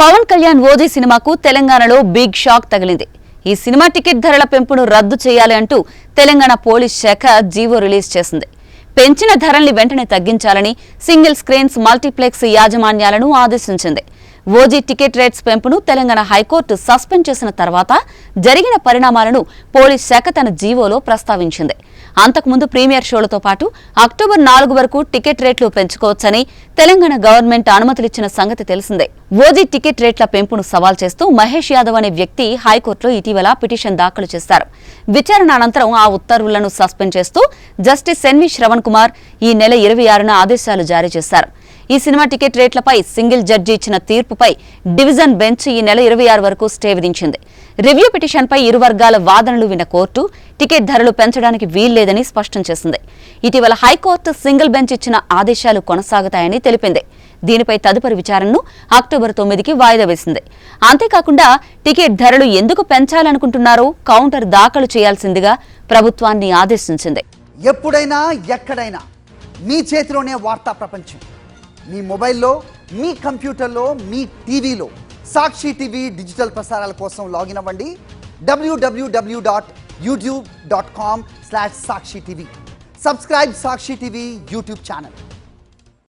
Pawan Kalyan OG సినిమాకు తెలంగాణలో big shock తగిలింది. ఈ సినిమా టికెట్ ధరల పెంపును రద్దు చేయాలి అంటూ తెలంగాణ పోలీస్ శాఖ జీవో రిలీజ్ చేసింది. పెంచిన ధరల్ని వెంటనే తగ్గించాలని సింగిల్ స్క్రీన్స్ మల్టీప్లెక్స్ యాజమాన్యాలను ఆదేశించింది. ఓజీ టికెట్ రేట్స్ పెంపును తెలంగాణ హైకోర్టు సస్పెండ్ చేసిన తర్వాత జరిగిన పరిణామాలను పోలీస్ శాఖ తన జీవోలో ప్రస్తావించింది. అంతకుముందు ప్రీమియర్ షోలతో పాటు అక్టోబర్ 4 వరకు టికెట్ రేట్లు పెంచుకోవచ్చని తెలంగాణ గవర్నమెంట్ అనుమతులిచ్చిన సంగతి తెలిసిందే. ఓజీ టికెట్ రేట్ల పెంపును సవాల్ చేస్తూ మహేష్ యాదవ్ అనే వ్యక్తి హైకోర్టులో ఇటీవల పిటిషన్ దాఖలు చేశారు. విచారణ అనంతరం ఆ ఉత్తర్వులను సస్పెండ్ చేస్తూ జస్టిస్ ఎన్వి శ్రవణ్ కుమార్ ఈ నెల 26న ఆదేశాలు జారీ చేశారు. ఈ సినిమా టికెట్ రేట్లపై సింగిల్ జడ్జి ఇచ్చిన తీర్పుపై డివిజన్ బెంచ్ ఈ నెల 26 వరకు స్టే విధించింది. రివ్యూ పిటిషన్పై ఇరు వర్గాల వాదనలు విన్న కోర్టు టికెట్ ధరలు పెంచడానికి వీల్లేదని స్పష్టం చేసింది. ఇటీవల హైకోర్టు సింగిల్ బెంచ్ ఇచ్చిన ఆదేశాలు కొనసాగుతాయని తెలిపింది. దీనిపై తదుపరి విచారణను అక్టోబర్ 9కి వాయిదా వేసింది. అంతేకాకుండా టికెట్ ధరలు ఎందుకు పెంచాలనుకుంటున్నారో కౌంటర్ దాఖలు చేయాల్సిందిగా ప్రభుత్వాన్ని ఆదేశించింది. ఎప్పుడైనా ఎక్కడైనా మీ చేతిలోనే వార్తా ప్రపంచం. మీ మొబైల్లో, మీ కంప్యూటర్లో, మీ టీవీలో సాక్షి టీవీ డిజిటల్ ప్రసారాల కోసం లాగిన్ అవ్వండి. www.youtube.com/సాక్షి టీవీ. సబ్స్క్రైబ్ సాక్షి టీవీ యూట్యూబ్ ఛానల్.